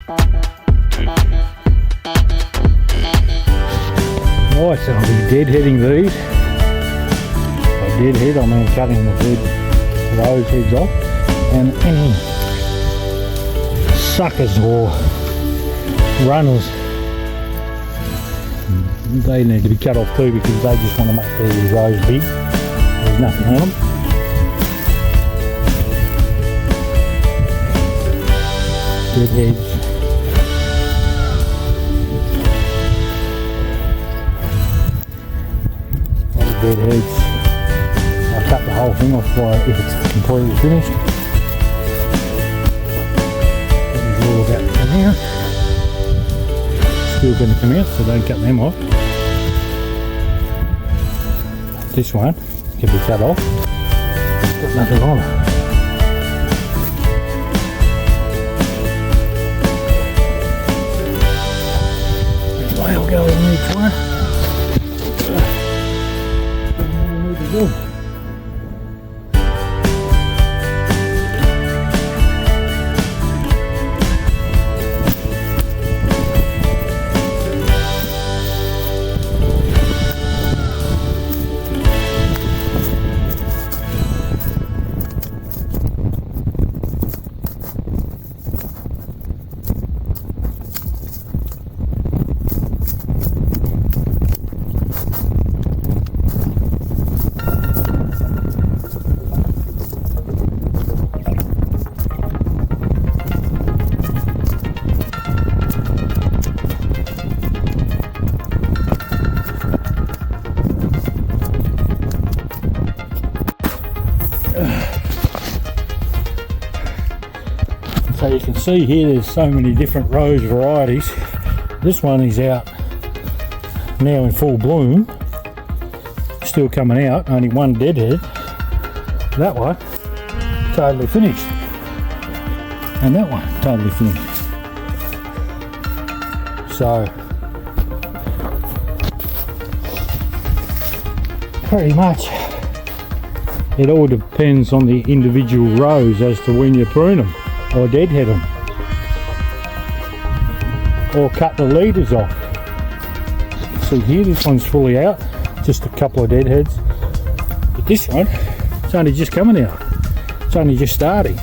Right, so I'll be deadheading these. By deadhead I mean cutting the dead rose heads off, and any suckers or runners, they need to be cut off too, because they just want to make the rose big. There's nothing on them. Deadheads. Deadheads. I'll cut the whole thing off if it's completely finished. That is all about to come out. Still going to come out, so don't cut them off. This one can be cut off. Got nothing on it. Anyway, I'll go in each one. Good. So you can see here there's so many different rose varieties. This one is out now in full bloom, still coming out, only one deadhead. That one totally finished, and that one totally finished. So pretty much it all depends on the individual rose as to when you prune them or deadhead them or cut the leaders off. See here, this one's fully out, just a couple of deadheads, but this one, it's only just coming out, it's only just starting.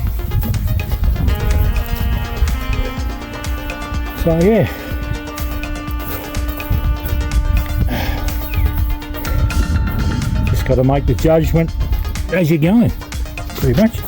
So yeah, just got to make the judgment as you're going, pretty much.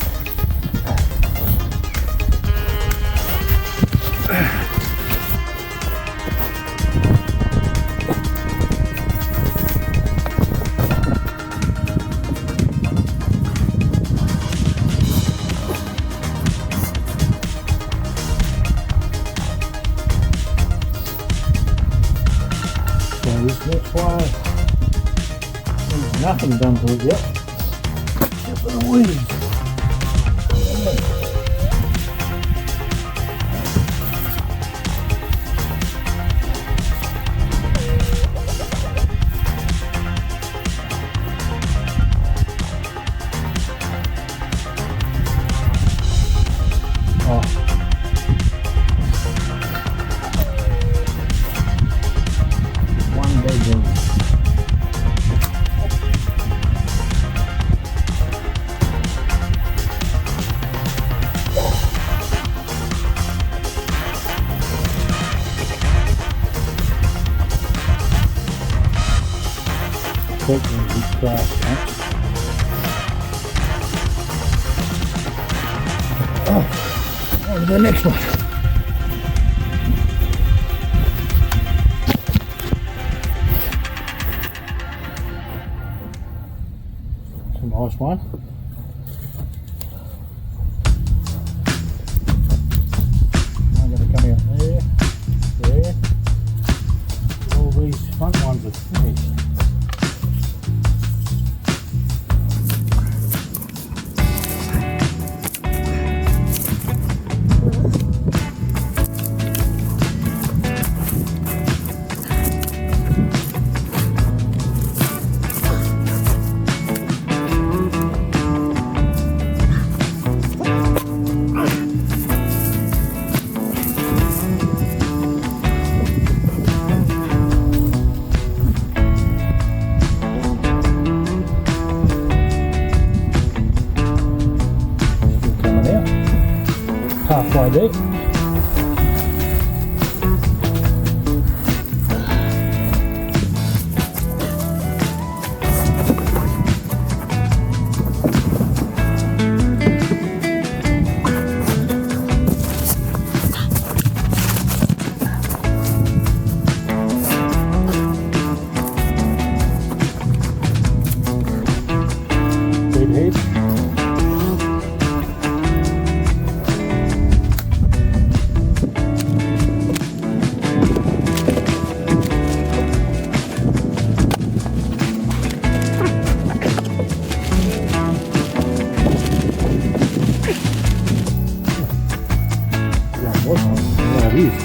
So this next one, there's nothing done to it yet. Except for the weeds. One bedroom. Oh, on to the next one. It's a nice one. I'm going to come out there, there. All these front ones are finished. halfway there. Dead head. There it is.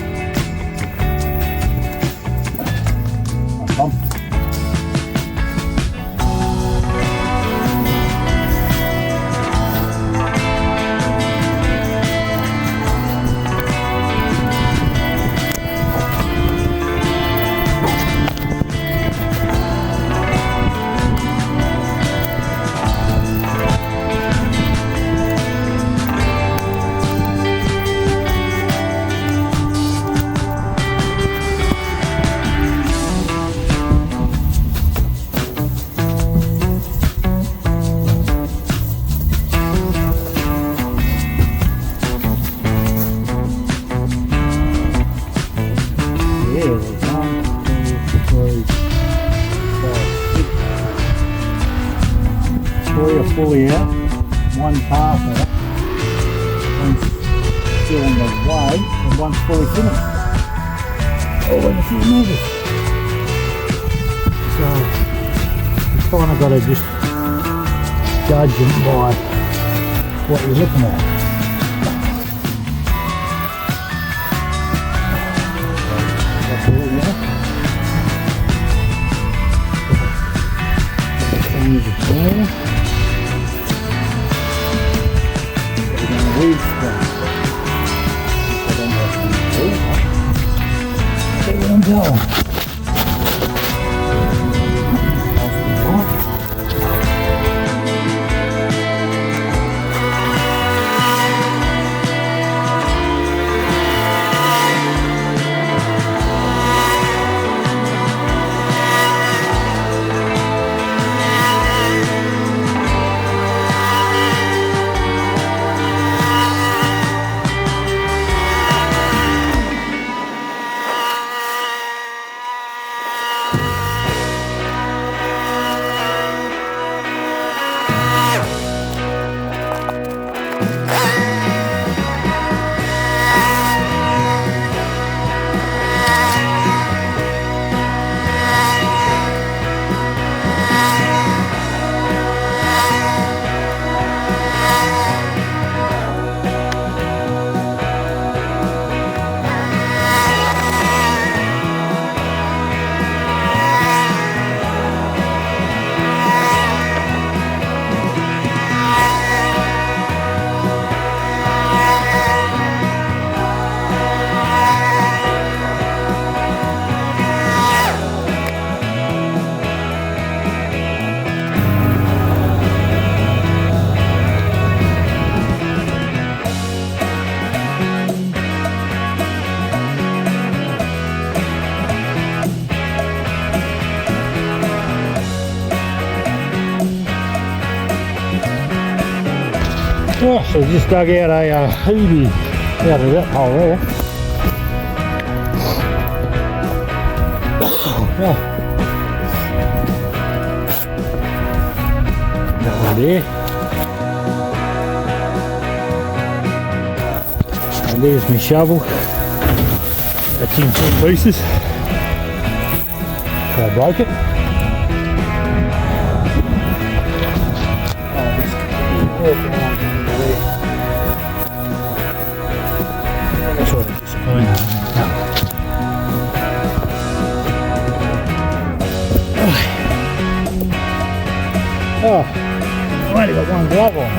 Three are fully out, one's half out, one's still on the way, and one's fully finished. Oh, and a few metres. So, you kind of got to just judge them by what you're looking at. That's all now. Change the plan. Oh, so I just dug out a heavy out of that hole there. Oh. That one there. And there's my shovel. That's in 2 pieces. So I broke it. Oh, I've only got one glove on.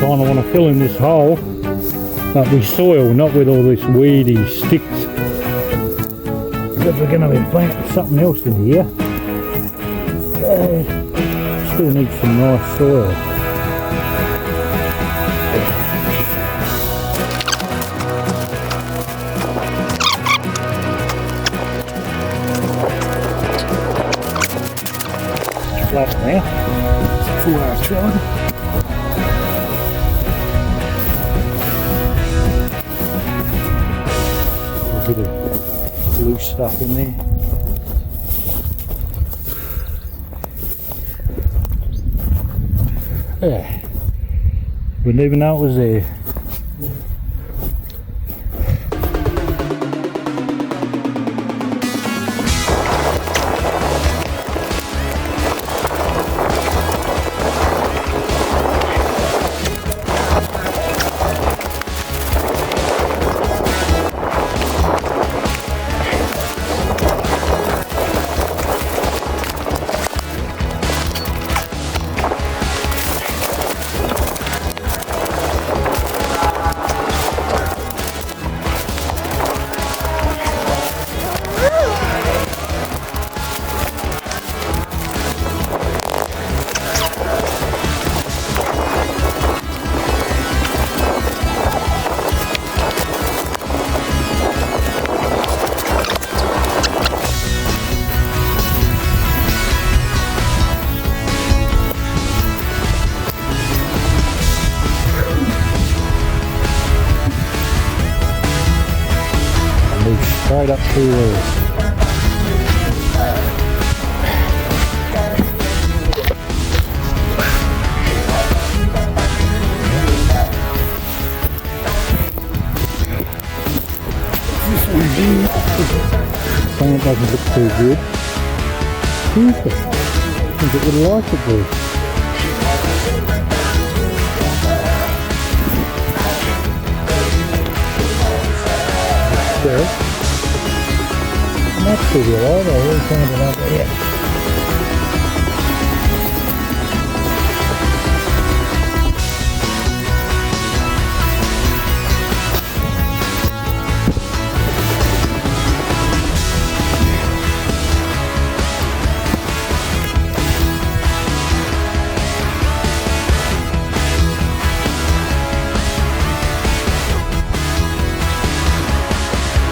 kind of want to fill in this hole, but with soil, not with all this weedy sticks. Because we're going to be planting something else in here. Still need some nice soil. Flat now. Full hour chug. A bit of loose stuff in there. Yeah. Wouldn't even know it was there. Right up through there. Plant doesn't look too good. I think it would like it there. There. That's pretty good, I really found it out there.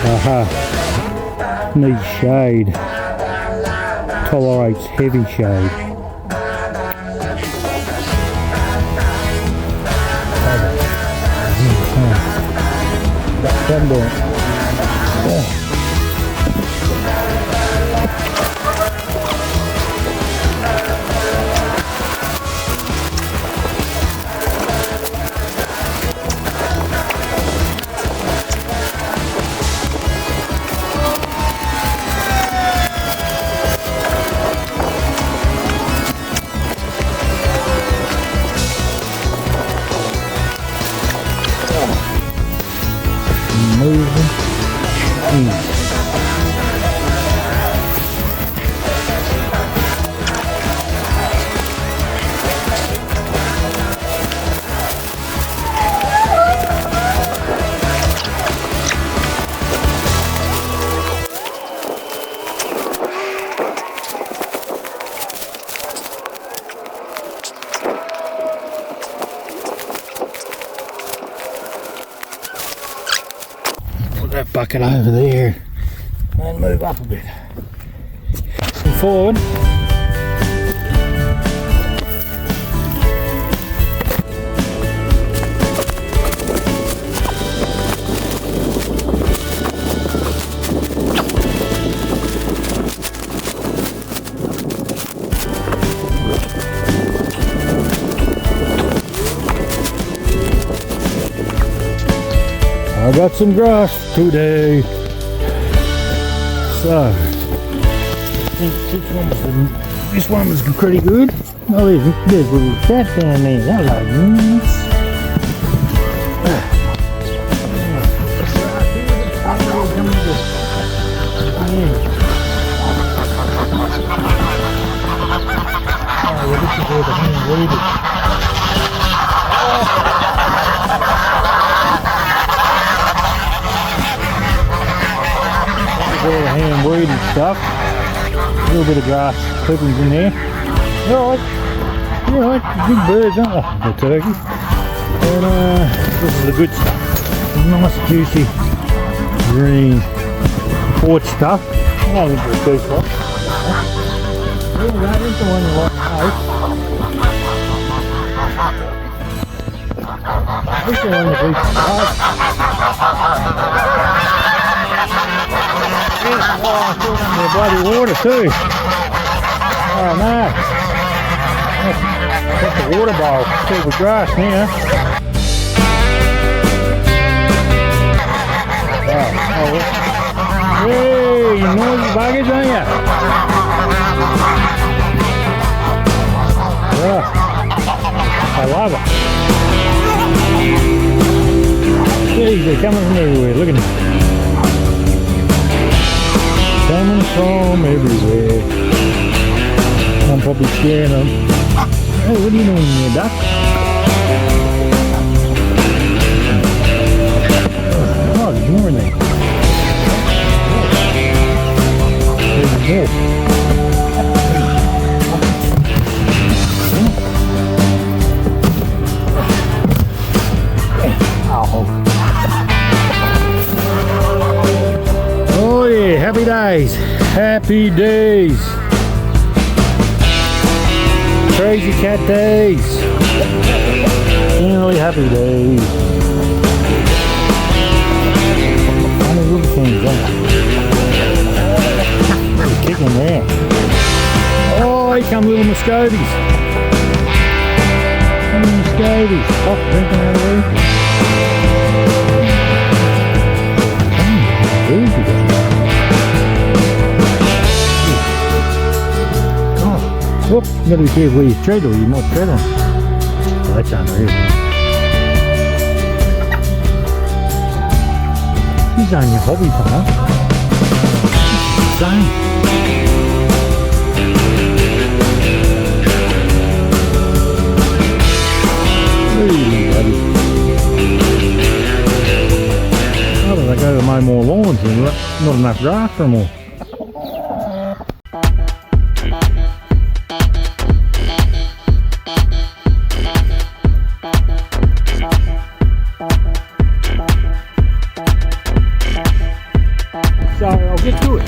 Aha. Needs shade, tolerates heavy shade. That bucket over there and move up a bit and forward. I got some grass today, so I think this one was pretty good. Oh, there's a little cat down there. Hello, this is where the hand weeded. stuff. A little bit of grass clippings in there. They're alright. They're alright. Big birds, aren't they? The turkeys. And this is the good stuff. Nice juicy green porch stuff. Oh, this is a good one. There we go, there's the one you like most. This is the one that we like. Oh, I feel under the bloody water too. Oh no. That's the water bowl. Filled with grass now. Hey, you noisy buggers, aren't you? Yeah. I love it. Jeez, they're coming from everywhere. Look at them. Coming from everywhere. I'm probably scaring them. Hey, what are you doing here, duck? Oh, ignoring me. There's a wolf. Oh yeah, happy days. Happy days. Crazy cat days. Generally happy days. Funny little things, aren't they? Kicking around. Oh, here come little muscovies. Little muscovies. Stop drinking out of there. Whoop, you gotta be careful where you tread or you might tread on. Oh, that's unreal. This is only a hobby farm. Insane. Really, buddy. How do they go to mow more lawns? There's not enough grass for them all. So I'll get to it.